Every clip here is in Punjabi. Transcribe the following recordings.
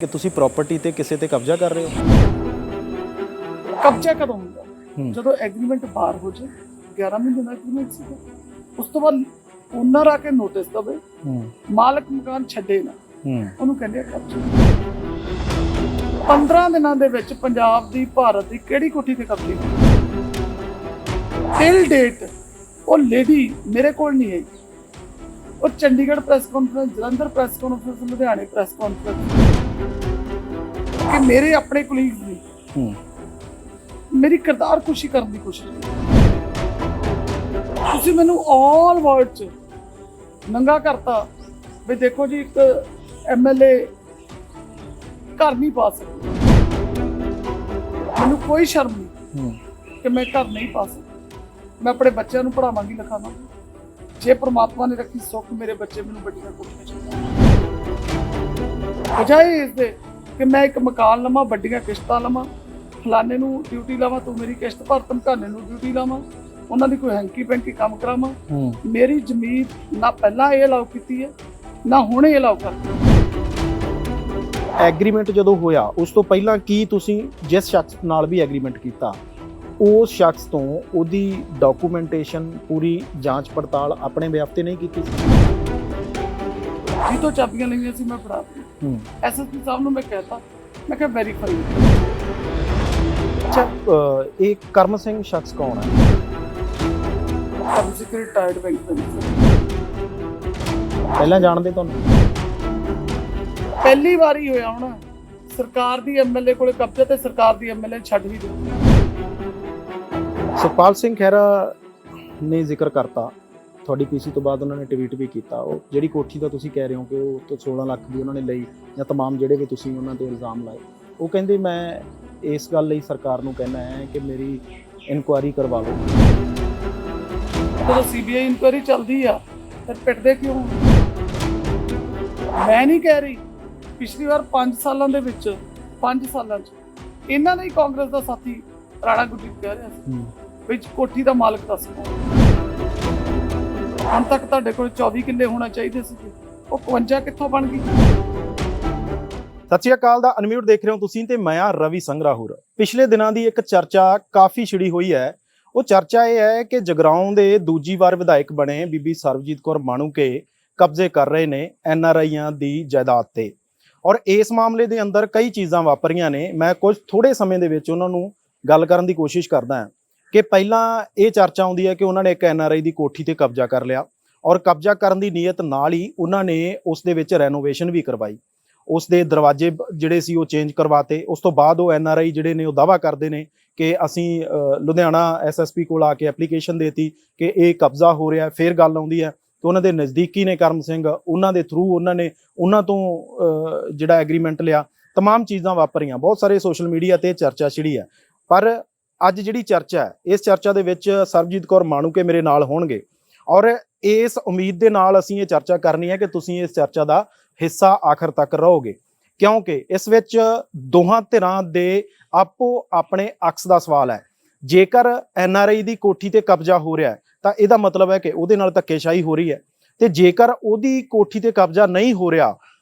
ਕਿ ਤੁਸੀਂ ਪ੍ਰਾਪਰਟੀ ਤੇ ਕਿਸੇ ਤੇ ਕਬਜ਼ਾ ਕਰ ਰਹੇ ਹੋ। ਕਬਜ਼ਾ ਕਦੋਂ ਹੁੰਦਾ ਜਦੋਂ ਐਗਰੀਮੈਂਟ ਬਾਹਰ ਹੋ ਜਾਏ। 11 ਮਹੀਨੇ ਦਾ ਐਗਰੀਮੈਂਟ ਸੀ, ਉਸ ਤੋਂ ਬਾਅਦ ਓਨਰ ਆ ਕੇ ਨੋਟਿਸ ਦਵੇ, ਮਾਲਕ ਮਕਾਨ ਛੱਡੇ ਨਾ, ਉਹਨੂੰ ਕਹਿੰਦੇ ਆ ਕਬਜ਼ਾ। 15 ਦਿਨਾਂ ਦੇ ਵਿੱਚ ਪੰਜਾਬ ਦੀ ਭਾਰਤ ਦੀ ਕਿਹੜੀ ਕੋਠੀ ਤੇ ਕਬਜ਼ੇ ਟਿਲ ਡੇਟ ਉਹ ਲੇਡੀ ਮੇਰੇ ਕੋਲ ਨਹੀਂ ਆਈ। ਉਹ Chandigarh press conference, Jalandhar press conference, ਲੁਧਿਆਣੇ ਪ੍ਰੈਸ ਕਾਨਫਰੰਸ ਕਿ ਮੇਰੇ ਆਪਣੇ ਕੁਲੀਗਸ ਨੇ ਮੇਰੀ ਕਿਰਦਾਰ ਕੁਸ਼ੀ ਕਰਨ ਦੀ ਕੋਸ਼ਿਸ਼ ਕੀਤੀ। ਤੁਸੀਂ ਮੈਨੂੰ ਆਲ ਵਰਲਡ ਚ ਨੰਗਾ ਕਰਤਾ ਵੀ ਦੇਖੋ ਜੀ ਇੱਕ ਐਮਐਲਏ ਘਰ ਨਹੀਂ ਪਾ ਸਕਦਾ। ਮੈਨੂੰ ਕੋਈ ਸ਼ਰਮ ਨਹੀਂ ਕਿ ਮੈਂ ਘਰ ਨਹੀਂ ਪਾ ਸਕਦਾ। ਮੈਂ ਆਪਣੇ ਬੱਚਿਆਂ ਨੂੰ ਪੜਾਵਾਂਗੀ, ਲਿਖਾਵਾਂਗੀ। ਜੇ ਪ੍ਰਮਾਤਮਾ ਨੇ ਰੱਖੀ ਸੁੱਖ, ਮੇਰੇ ਬੱਚੇ ਮੈਨੂੰ ਵੱਡੀਆਂ ਕੋਠੀਆਂ ਚਾਹੀਦੀਆਂ ਬਜਾਏ ਇਸ ਦੇ ਕਿ ਮੈਂ ਇੱਕ ਮਕਾਨ ਲਵਾਂ, ਵੱਡੀਆਂ ਕਿਸ਼ਤਾਂ ਲਵਾਂ, ਫਲਾਣੇ ਨੂੰ ਡਿਊਟੀ ਲਾਵਾਂ, ਤੂੰ ਮੇਰੀ ਕਿਸ਼ਤ ਭਰ, ਧਮਕਾਨੇ ਨੂੰ ਡਿਊਟੀ ਲਾਵਾਂ, ਉਹਨਾਂ ਦੀ ਕੋਈ ਹੈਂਕੀ ਪੈਂਕੀ ਕੰਮ ਕਰਾਵਾਂ। ਮੇਰੀ ਜ਼ਮੀਨ ਨਾ ਪਹਿਲਾਂ ਇਹ ਅਲਾਉ ਕੀਤੀ ਹੈ ਨਾ ਹੁਣ ਇਹ ਅਲਾਉ ਕਰਦੀ। ਐਗਰੀਮੈਂਟ ਜਦੋਂ ਹੋਇਆ ਉਸ ਤੋਂ ਪਹਿਲਾਂ ਕੀ ਤੁਸੀਂ ਜਿਸ ਸ਼ਖਸ ਨਾਲ ਵੀ ਐਗਰੀਮੈਂਟ ਕੀਤਾ ਉਸ ਸ਼ਖਸ ਤੋਂ ਉਹਦੀ ਡਾਕੂਮੈਂਟੇਸ਼ਨ ਪੂਰੀ ਜਾਂਚ ਪੜਤਾਲ ਆਪਣੇ ਬਿਆਫ ਤੇ ਨਹੀਂ ਕੀਤੀ ਸੀ? ਜੀ ਤੋਂ ਚਾਬੀਆਂ ਲਈਆਂ ਸੀ, ਮੈਂ ਫੜਾ ਦਿੱਤੀ। ਐਸਐਸਪੀ ਸਾਹਿਬ ਨੂੰ ਮੈਂ ਕਹਿਤਾ, ਮੈਂ ਕਿਹਾ ਵੈਰੀਫਾਈ। ਅੱਛਾ, ਇਹ ਕਰਮ ਸਿੰਘ ਸ਼ਖਸ ਕੌਣ ਹੈ? Karam Singh retired bank manager. ਪਹਿਲਾਂ ਜਾਣਦੇ ਤੁਹਾਨੂੰ? ਪਹਿਲੀ ਵਾਰੀ ਹੋਇਆ ਹੁਣ। ਸਰਕਾਰ ਦੀ ਐਮਐਲਏ ਕੋਲੇ ਕਬਜ਼ਾ ਤੇ ਸਰਕਾਰ ਦੀ ਐਮਐਲਏ ਛੱਡ ਵੀ ਦਿੱਤੀ। ਸੁਖਪਾਲ ਸਿੰਘ ਖਹਿਰਾ ਨੇ ਜ਼ਿਕਰ ਕਰਤਾ ਤੁਹਾਡੀ ਪੀਸੀ ਤੋਂ ਬਾਅਦ, ਉਹਨਾਂ ਨੇ ਟਵੀਟ ਵੀ ਕੀਤਾ। ਉਹ ਜਿਹੜੀ ਕੋਠੀ ਦਾ ਤੁਸੀਂ ਕਹਿ ਰਹੇ ਹੋ ਕਿ ਉਹ ਤੋਂ 16 ਲੱਖ ਦੀ ਉਹਨਾਂ ਨੇ ਲਈ, ਜਾਂ ਤਮਾਮ ਜਿਹੜੇ ਵੀ ਤੁਸੀਂ ਉਹਨਾਂ ਤੇ ਇਲਜ਼ਾਮ ਲਾਏ, ਉਹ ਕਹਿੰਦੇ ਮੈਂ ਇਸ ਗੱਲ ਲਈ ਸਰਕਾਰ ਨੂੰ ਕਹਿਣਾ ਹੈ ਕਿ ਮੇਰੀ ਇਨਕੁਆਇਰੀ ਕਰਵਾ ਲਓ। ਜਦੋਂ ਸੀਬੀਆਈ ਇਨਕੁਆਇਰੀ ਚੱਲਦੀ ਆ ਫਿਰ ਪਿੱਟਦੇ ਕਿਉਂ? ਮੈਂ ਨਹੀਂ ਕਹਿ ਰਹੀ। ਪਿਛਲੀ ਵਾਰ 5 ਸਾਲਾਂ ਦੇ ਵਿੱਚ 5 ਸਾਲਾਂ 'ਚ ਇਹਨਾਂ ਨੇ ਹੀ ਕਾਂਗਰਸ ਦਾ ਸਾਥੀ ਰਾਣਾ ਗੁਰਜੀਤ ਕਹਿ ਰਿਹਾ ਸੀ ਵਿੱਚ ਕੋਠੀ ਦਾ ਮਾਲਕ ਦੱਸ ਕੌਣ। ਹੁਣ ਤੱਕ ਤੁਹਾਡੇ ਕੋਲ 24 ਕਿੱਲੇ ਹੋਣਾ ਚਾਹੀਦੇ ਸੀ, ਉਹ 52 ਕਿੱਥੋਂ ਬਣ ਗਈ? ਸਤਿ ਸ਼੍ਰੀ ਅਕਾਲ ਦਾ ਅਨਮਿਊਟ ਦੇਖ ਰਹੇ ਹੋ ਤੁਸੀਂ ਤੇ ਮੈਂ ਆ ਰਵੀ ਸੰਗਰਾਹੁਰ। ਪਿਛਲੇ ਦਿਨਾਂ ਦੀ ਇੱਕ ਚਰਚਾ ਕਾਫੀ ਛਿੜੀ ਹੋਈ ਹੈ। ਉਹ ਚਰਚਾ ਇਹ ਹੈ ਕਿ ਜਗਰਾਉਂ ਦੇ ਦੂਜੀ ਵਾਰ ਵਿਧਾਇਕ ਬਣੇ ਬੀਬੀ ਸਰਬਜੀਤ ਕੌਰ ਮਾਣੂਕੇ ਕਬਜ਼ੇ ਕਰ ਰਹੇ ਨੇ ਐਨਆਰਆਈਆਂ ਦੀ ਜਾਇਦਾਦ ਤੇ, ਔਰ ਇਸ ਮਾਮਲੇ ਦੇ ਅੰਦਰ ਕਈ ਚੀਜ਼ਾਂ ਵਾਪਰੀਆਂ ਨੇ। ਮੈਂ ਕੁਝ ਥੋੜੇ ਸਮੇਂ ਦੇ ਵਿੱਚ ਉਹਨਾਂ ਨੂੰ ਗੱਲ ਕਰਨ ਦੀ ਕੋਸ਼ਿਸ਼ ਕਰਦਾ ਹਾਂ ਕਿ ਪਹਿਲਾਂ ਇਹ ਚਰਚਾ ਆਉਂਦੀ ਹੈ ਕਿ ਉਹਨਾਂ ਨੇ ਇੱਕ ਐਨਆਰਆਈ ਦੀ ਕੋਠੀ ਤੇ ਕਬਜ਼ਾ ਕਰ ਲਿਆ, ਔਰ ਕਬਜ਼ਾ ਕਰਨ ਦੀ ਨੀਅਤ ਨਾਲ ਹੀ ਉਹਨਾਂ ਨੇ ਉਸ ਦੇ ਵਿੱਚ ਰੈਨੋਵੇਸ਼ਨ ਵੀ ਕਰਵਾਈ। ਉਸ ਦੇ ਦਰਵਾਜ਼ੇ ਜਿਹੜੇ ਸੀ ਉਹ ਚੇਂਜ ਕਰਵਾਤੇ। ਉਸ ਤੋਂ ਬਾਅਦ ਉਹ ਐਨਆਰਆਈ ਜਿਹੜੇ ਨੇ ਉਹ ਦਾਅਵਾ ਕਰਦੇ ਨੇ ਕਿ ਅਸੀਂ ਲੁਧਿਆਣਾ ਐਸਐਸਪੀ ਕੋਲ ਆ ਕੇ ਐਪਲੀਕੇਸ਼ਨ ਦੇਤੀ ਕਿ ਇਹ ਕਬਜ਼ਾ ਹੋ ਰਿਹਾ। ਫਿਰ ਗੱਲ ਆਉਂਦੀ ਹੈ ਕਿ ਉਹਨਾਂ ਦੇ ਨਜ਼ਦੀਕੀ ਨੇ ਕਰਮ ਸਿੰਘ, ਉਹਨਾਂ ਦੇ ਥਰੂ ਉਹਨਾਂ ਤੋਂ ਜਿਹੜਾ ਐਗਰੀਮੈਂਟ ਲਿਆ। ਤਮਾਮ ਚੀਜ਼ਾਂ ਵਾਪਰੀਆਂ, ਬਹੁਤ ਸਾਰੇ ਸੋਸ਼ਲ ਮੀਡੀਆ ਤੇ ਚਰਚਾ ਛਿੜੀ ਹੈ। ਪਰ ਅੱਜ ਜਿਹੜੀ ਚਰਚਾ ਹੈ, ਇਸ ਚਰਚਾ ਦੇ ਵਿੱਚ ਸਰਬਜੀਤ ਕੌਰ ਮਾਣੂਕੇ ਮੇਰੇ ਨਾਲ ਹੋਣਗੇ, ਔਰ ਇਸ ਉਮੀਦ ਦੇ ਨਾਲ ਅਸੀਂ ਇਹ ਚਰਚਾ ਕਰਨੀ ਹੈ ਕਿ ਤੁਸੀਂ ਇਸ ਚਰਚਾ ਦਾ ਹਿੱਸਾ ਆਖਰ ਤੱਕ ਰਹੋਗੇ, ਕਿਉਂਕਿ ਇਸ ਵਿੱਚ ਦੋਹਾਂ ਧਿਰਾਂ ਦੇ ਆਪੋ ਆਪਣੇ ਅਕਸ ਦਾ ਸਵਾਲ ਹੈ। ਜੇਕਰ ਐਨਆਰਆਈ ਦੀ ਕੋਠੀ ਤੇ ਕਬਜ਼ਾ ਹੋ ਰਿਹਾ ਹੈ ਤਾਂ ਇਹਦਾ ਮਤਲਬ ਹੈ ਕਿ ਉਹਦੇ ਨਾਲ ਧੱਕੇਸ਼ਾਹੀ ਹੋ ਰਹੀ ਹੈ, ਤੇ ਜੇਕਰ ਉਹਦੀ ਕੋਠੀ ਤੇ ਕਬਜ਼ਾ ਨਹੀਂ ਹੋ ਰਿਹਾ,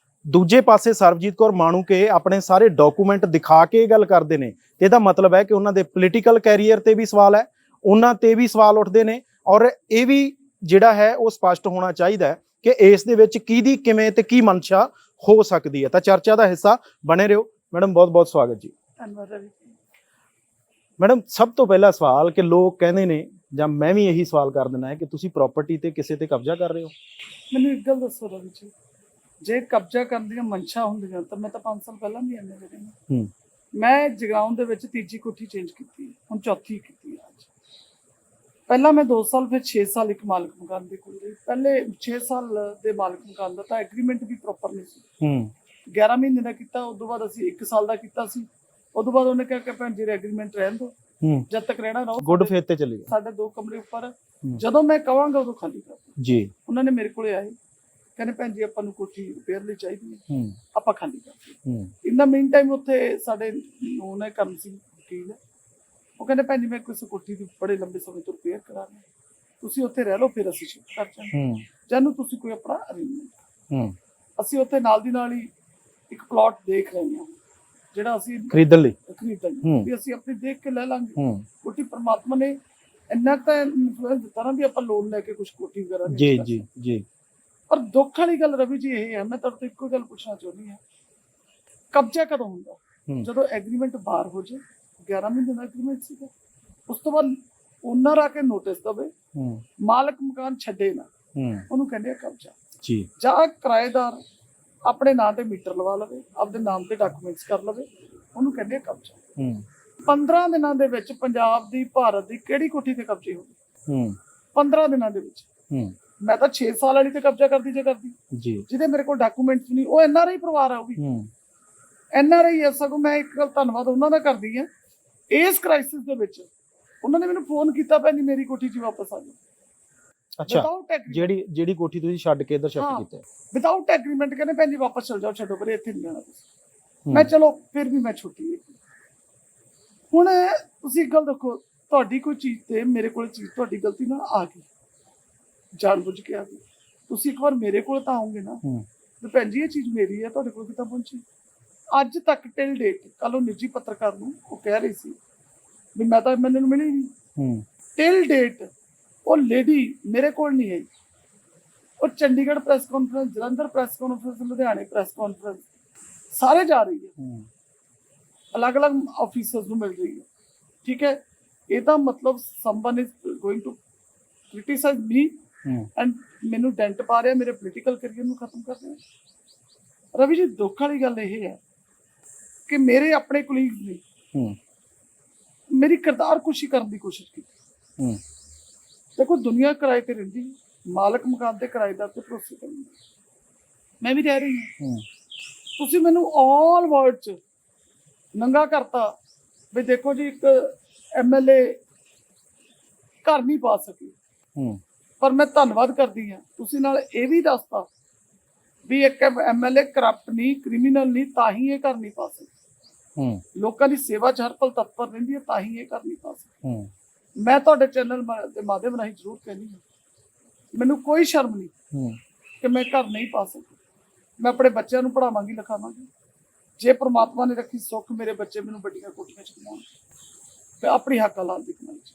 ਦੂਜੇ ਪਾਸੇ ਸਰਬਜੀਤ ਕੌਰ ਮਾਣੂਕੇ ਆਪਣੇ ਸਾਰੇ ਡਾਕੂਮੈਂਟ ਦਿਖਾ ਕੇ ਇਹ ਗੱਲ ਕਰਦੇ ਨੇ, ਇਹਦਾ ਮਤਲਬ ਹੈ ਕਿ ਉਹਨਾਂ ਦੇ ਪੋਲੀਟੀਕਲ ਕੈਰੀਅਰ ਤੇ ਵੀ ਸਵਾਲ ਹੈ, ਉਹਨਾਂ ਤੇ ਵੀ ਸਵਾਲ ਉੱਠਦੇ ਨੇ। ਔਰ ਇਹ ਵੀ ਜਿਹੜਾ ਹੈ ਉਹ ਸਪਸ਼ਟ ਹੋਣਾ ਚਾਹੀਦਾ ਹੈ ਕਿ ਇਸ ਦੇ ਵਿੱਚ ਕਿਹਦੀ ਕਿਵੇਂ ਤੇ ਕੀ ਮਨਸ਼ਾ ਹੋ ਸਕਦੀ ਹੈ। ਤਾਂ ਚਰਚਾ ਦਾ ਹਿੱਸਾ ਬਣੇ ਰਹੋ। ਮੈਡਮ ਬਹੁਤ ਬਹੁਤ ਸਵਾਗਤ ਜੀ। ਧੰਨਵਾਦ ਰਵੀ। ਮੈਡਮ, ਸਭ ਤੋਂ ਪਹਿਲਾ ਸਵਾਲ ਕਿ ਲੋਕ ਕਹਿੰਦੇ ਨੇ, ਜਾਂ ਮੈਂ ਵੀ ਇਹੀ ਸਵਾਲ ਕਰ ਦਿੰਦਾ ਹੈ ਕਿ ਤੁਸੀਂ ਪ੍ਰਾਪਰਟੀ ਤੇ ਕਿਸੇ ਤੇ ਕਬਜ਼ਾ ਕਰ ਰਹੇ ਹੋ। ਮੈਨੂੰ ਇੱਕ ਗੱਲ ਦੱਸੋ ਰਵੀ ਜੀ, ਜੇ ਕਬਜ਼ਾ ਕਰਨ ਦੀਆਂ ਮਨਸ਼ਾ ਹੁੰਦੀਆਂ ਤਾਂ ਮੈਂ ਤਾਂ 5 ਸਾਲ ਪਹਿਲਾਂ ਵੀ ਐਮਐਲਏ ਰਹੀ। ਮੈਂ ਜਗਰਾਉਂ ਦੇ ਵਿੱਚ ਤੀਜੀ ਕੋਠੀ ਚੇਂਜ ਕੀਤੀ, ਹੁਣ ਚੌਥੀ ਕੀਤੀ ਅੱਜ। ਪਹਿਲਾਂ ਮੈਂ 2 ਸਾਲ, ਫਿਰ 6 ਸਾਲ ਇੱਕ ਮਾਲਕ ਮਕਾਨ ਦੇ ਕੋਲ ਰਹੀ। ਪਹਿਲੇ 6 ਸਾਲ ਦੇ ਮਾਲਕ ਮਕਾਨ ਦਾ ਤਾਂ ਐਗਰੀਮੈਂਟ ਵੀ ਪ੍ਰੋਪਰ ਨਹੀਂ ਸੀ। 11 ਮਹੀਨੇ ਦਾ ਕੀਤਾ, ਉਦੋਂ ਬਾਅਦ ਅਸੀਂ 1 ਸਾਲ ਦਾ ਕੀਤਾ ਸੀ। ਉਦੋਂ ਬਾਅਦ ਉਹਨੇ ਕਿਹਾ ਕਿ ਭੈਣ ਜੀ ਐਗਰੀਮੈਂਟ ਰਹਿਣ ਦਿਓ, ਜਦ ਤੱਕ ਰਹਿਣਾ ਰਹੋ, ਗੁੱਡ ਫੇਥ ਤੇ ਚੱਲੀ ਸਾਡੇ 2 ਕਮਰੇ ਉੱਪਰ, ਜਦੋਂ ਮੈਂ ਕਹਾਂਗਾ ਉਦੋਂ ਖਾਲੀ ਕਰ ਜੀ। ਉਹਨਾਂ ਨੇ ਮੇਰੇ ਕੋਲੇ ਆਏ, ਕਹਿੰਦੇ ਭੈਣ ਜੀ ਆਪਾਂ ਨੂੰ ਕੋਠੀ ਰਿਪੇਅਰ ਲਈ ਚਾਹੀਦੀ ਹੈ, ਆਪਾਂ ਖਾਲੀ ਕਰ। ਇਨ ਦਾ ਮੀਨ ਟਾਈਮ ਉੱਥੇ ਸਾਡੇ ਉਹਨੇ ਕਰਮ ਸਿੰਘ ਵਕੀਲ, ਉਹ ਕਹਿੰਦੇ ਭੈਣ ਜੀ ਮੈਂ ਕਿਸੇ ਕੋਠੀ ਦੀ ਬੜੇ ਲੰਬੇ ਸਮੇਂ ਤੋਂ ਰਿਪੇਅਰ ਕਰਾ ਰਹੀ, ਤੁਸੀਂ ਉੱਥੇ ਰਹਿ ਲਓ, ਫਿਰ ਅਸੀਂ ਸ਼ਿਫਟ ਕਰ ਜਾਂਗੇ, ਜਾਨੂੰ ਤੁਸੀਂ ਕੋਈ ਆਪਣਾ ਅਰੇਂਜਮੈਂਟ। ਅਸੀਂ ਉੱਥੇ ਨਾਲ ਦੀ ਨਾਲ ਹੀ ਇੱਕ ਪਲਾਟ ਦੇਖ ਰਹੇ ਹਾਂ ਜਿਹੜਾ ਅਸੀਂ ਖਰੀਦਣ ਲਈ। ਖਰੀਦਾਂਗੇ, ਵੀ ਅਸੀਂ ਆਪਣੀ ਦੇਖ ਕੇ ਲੈ ਲਾਂਗੇ। ਹੂੰ ਕੋਠੀ ਪਰਮਾਤਮਾ ਨੇ ਇੰਨਾ ਤਾਂ ਇਨਫਲੂਐਂਸ ਦਿੱਤਾ ਨਾ ਵੀ ਆਪਾਂ ਲੋਨ ਲੈ ਕੇ ਕੁਝ ਕੋਠੀ ਵਗੈਰਾ ਨਹੀਂ ਜੀ ਕਰ ਜੀ ਸਕਦੇ। ਜੀ। ਪਰ ਦੁੱਖ ਵਾਲੀ ਗੱਲ ਰਵੀ ਜੀ ਇਹ ਹੈ, ਮੈਂ ਤੁਹਾਡੇ ਤੋਂ ਇੱਕੋ ਗੱਲ ਪੁੱਛਣਾ ਚਾਹੁੰਦੀ ਹਾਂ, ਕਬਜ਼ਾ ਕਦੋਂ ਹੁੰਦਾ? ਜਦੋਂ ਐਗਰੀਮੈਂਟ ਬਾਹਰ ਹੋ ਜਾਏ। 11 ਮਹੀਨੇ ਦਾ ਐਗਰੀਮੈਂਟ ਸੀਗਾ, ਉਸ ਤੋਂ ਬਾਅਦ ਓਨਰ ਆ ਕੇ ਨੋਟਿਸ ਦਵੇ, ਮਾਲਕ ਮਕਾਨ ਛੱਡੇ ਨਾ, ਉਹਨੂੰ ਕਹਿੰਦੇ ਆ ਕਬਜ਼ਾ ਜੀ। ਜਾਂ ਕਿਰਾਏਦਾਰ ਆਪਣੇ ਨਾਂ ਤੇ ਮੀਟਰ ਲਵਾ ਲਵੇ, ਆਪਦੇ ਨਾਮ ਤੇ ਡਾਕੂਮੈਂਟਸ ਕਰ ਲਵੇ, ਉਹਨੂੰ ਕਹਿੰਦੇ ਆ ਕਬਜ਼ਾ। 15 ਦਿਨਾਂ ਦੇ ਵਿੱਚ ਪੰਜਾਬ ਦੀ, ਭਾਰਤ ਦੀ ਕਿਹੜੀ ਕੋਠੀ ਤੇ ਕਬਜ਼ੇ ਹੋ ਗਏ? 15 ਦਿਨਾਂ ਦੇ ਵਿੱਚ। ਮੈਂ ਤਾਂ 6 ਸਾਲ ਵਾਲੀ ਤੇ ਕਬਜ਼ਾ ਕਰਦੀ ਜੀ, ਜਿਹਦੇ ਮੇਰੇ ਕੋਲ ਡਾਕੂਮੈਂਟਸ ਨਹੀਂ। ਉਹ NRI ਪਰਿਵਾਰ ਆ, ਉਹ ਵੀ NRI ਹੈ। ਸਗੋਂ ਮੈਂ ਇੱਕ ਗੱਲ ਧੰਨਵਾਦ ਉਹਨਾਂ ਦਾ ਕਰਦੀ ਹਾਂ, ਇਸ ਕ੍ਰਾਈਸਿਸ ਦੇ ਵਿੱਚ ਉਹਨਾਂ ਨੇ ਮੈਨੂੰ ਫੋਨ ਕੀਤਾ, ਭੈਣ ਜੀ ਮੇਰੀ ਕੋਠੀ 'ਚ ਵਾਪਸ ਆ ਜਾਓ। ਅੱਛਾ, ਜਿਹੜੀ ਕੋਠੀ ਤੁਸੀਂ ਛੱਡ ਕੇ ਇੱਧਰ ਸ਼ਿਫਟ ਕੀਤਾ, ਵਿਦਆਊਟ ਐਗਰੀਮੈਂਟ ਕਹਿੰਦੇ ਭੈਣ ਜੀ ਵਾਪਸ ਚਲ ਜਾਓ, ਛੱਡੋ ਪਰੇ, ਇੱਥੇ ਨਹੀਂ ਰਹਿਣਾ ਤੁਸੀਂ। ਮੈਂ ਚਲੋ ਫਿਰ ਵੀ ਮੈਂ ਛੁੱਟੀ। ਹੁਣ ਤੁਸੀਂ ਇੱਕ ਗੱਲ ਦੇਖੋ, ਤੁਹਾਡੀ ਕੋਈ ਚੀਜ਼ ਤੇ ਮੇਰੇ ਕੋਲ ਚੀਜ਼ ਤੁਹਾਡੀ ਗਲਤੀ ਨਾਲ ਆ ਗਈ, ਜਾਣ ਬੁੱਝ ਕੇ ਆ ਗਈ, ਤੁਸੀਂ ਇੱਕ ਵਾਰ ਮੇਰੇ ਕੋਲ ਤਾਂ ਆਓਗੇ ਨਾ ਤੇ ਭੈਣ ਜੀ ਇਹ ਚੀਜ਼ ਮੇਰੀ ਹੈ, ਤੁਹਾਡੇ ਕੋਲ ਕਿੱਦਾਂ ਪਹੁੰਚੀ? ਅੱਜ ਤੱਕ ਟਿਲ ਡੇਟ, ਕੱਲ ਉਹ ਨਿੱਜੀ ਪੱਤਰਕਾਰ ਨੂੰ ਉਹ ਕਹਿ ਰਹੀ ਸੀ ਵੀ ਮੈਂ ਤਾਂ ਮੈਨੂੰ ਮਿਲੀ ਨਹੀਂ, ਟਿਲ ਡੇਟ ਉਹ ਲੇਡੀ ਮੇਰੇ ਕੋਲ ਨਹੀਂ ਆਈ। ਉਹ Chandigarh press conference, Jalandhar press conference, ਲੁਧਿਆਣੇ ਪ੍ਰੈਸ ਕਾਨਫਰੰਸ ਸਾਰੇ ਜਾ ਰਹੀ ਹੈ, ਅਲੱਗ-ਅਲੱਗ ਆਫਿਸਰਸ ਨੂੰ ਮਿਲ ਰਹੀ ਹੈ। ਠੀਕ ਹੈ, ਇਹਦਾ ਮਤਲਬ someone is going to criticize me and ਮੈਨੂੰ ਡੈਂਟ ਪਾ ਰਿਹਾ, ਮੇਰੇ ਪੋਲੀਟੀਕਲ ਕੈਰੀਅਰ ਨੂੰ ਖਤਮ ਕਰ ਰਿਹਾ। ਰਵੀ ਜੀ ਦੁੱਖ ਵਾਲੀ ਗੱਲ ਇਹ ਹੈ ਕਿ ਮੇਰੇ ਆਪਣੇ ਕੋਲੀਗਸ ਨੇ ਮੇਰੀ ਕਿਰਦਾਰਕੁਸ਼ੀ ਕਰਨ ਦੀ ਕੋਸ਼ਿਸ਼ ਕੀਤੀ। ਦੇਖੋ ਦੁਨੀਆ ਕਿਰਾਏ ਤੇ ਰਹਿੰਦੀ, ਮਾਲਕ ਮਕਾਨ ਤੇ ਕਿਰਾਏਦਾਰ ਤੇ ਭਰੋਸੇ ਕਰਦੀ, ਮੈਂ ਵੀ ਰਹਿ ਰਹੀ ਹਾਂ। ਤੁਸੀਂ ਮੈਨੂੰ ਆਲ ਵਰਲਡ 'ਚ ਨੰਗਾ ਕਰਤਾ ਵੀ ਦੇਖੋ ਜੀ ਇੱਕ MLA ਘਰ ਨਹੀਂ ਪਾ ਸਕੀ। ਪਰ ਮੈਂ ਧੰਨਵਾਦ ਕਰਦੀ ਹਾਂ, ਤੁਸੀਂ ਨਾਲ ਇਹ ਵੀ ਦੱਸਤਾ ਵੀ ਇੱਕ MLA ਕਰਪਟ ਨਹੀਂ, ਕ੍ਰਿਮੀਨਲ ਨਹੀਂ, ਤਾਂ ਹੀ ਇਹ ਘਰ ਨਹੀਂ ਪਾ ਸਕਦਾ। ਲੋਕਾਂ ਦੀ ਸੇਵਾ 'ਚ ਹਰ ਪਲ ਤਤਪਰ ਰਹਿੰਦੀ ਹੈ, ਤਾਂ ਹੀ ਇਹ ਘਰ ਨਹੀਂ ਪਾ ਸਕਦਾ। ਮੈਂ ਤੁਹਾਡੇ ਚੈਨਲ ਦੇ ਮਾਧਿਅਮ ਰਾਹੀਂ ਜ਼ਰੂਰ ਕਹਿੰਦੀ ਹਾਂ, ਮੈਨੂੰ ਕੋਈ ਸ਼ਰਮ ਨਹੀਂ ਕਿ ਮੈਂ ਘਰ ਨਹੀਂ ਪਾ ਸਕਦੀ। ਮੈਂ ਆਪਣੇ ਬੱਚਿਆਂ ਨੂੰ ਪੜ੍ਹਾਵਾਂਗੀ, ਲਿਖਾਵਾਂਗੀ। ਜੇ ਪ੍ਰਮਾਤਮਾ ਨੇ ਰੱਖੀ ਸੁੱਖ, ਮੇਰੇ ਬੱਚੇ ਮੈਨੂੰ ਵੱਡੀਆਂ ਕੋਠੀਆਂ 'ਚ ਕਮਾਉਣ, ਤੇ ਆਪਣੀ ਹੱਕ ਹਲਾਲ ਦੀ ਕਮਾਈ 'ਚ।